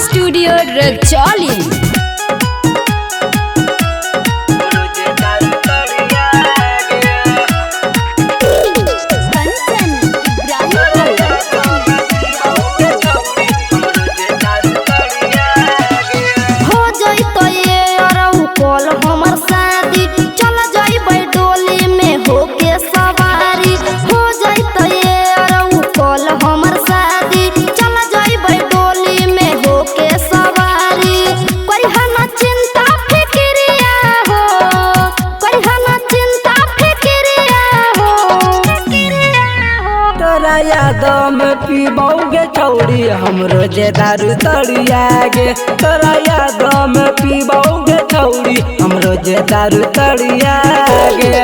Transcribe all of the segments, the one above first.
Studio Rajauli. यादों में पीबोगे छौड़ी हम रोजे दारू तड़िया गे। तोरा यादों में पीबोगे छौड़ी हम रोजे दारू तड़िया गे।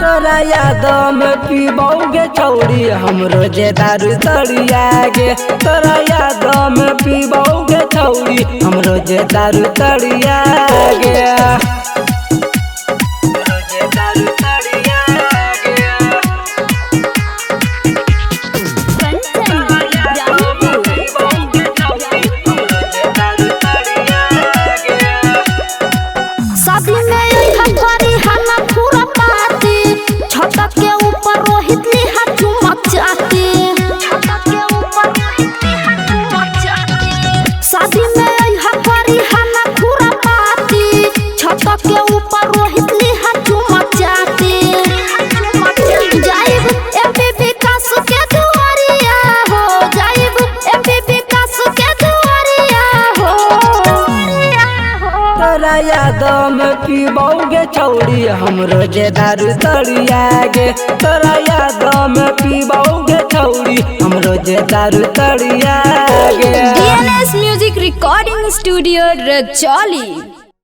तोरा यादों में पीबोगे छौड़ी हम रोजे दारू तड़िया गे। तोरा यादों में पीबोगे छौड़ी हम रोजे दारू तड़िया गे। तोरा यादों में पीबोगे छौड़ी हम रोजे दारू तड़िया गे। तोरा यादों में पीबोगे छौड़ी हम रोजे दारू तड़िया गे। DNS music recording studio Rajauli.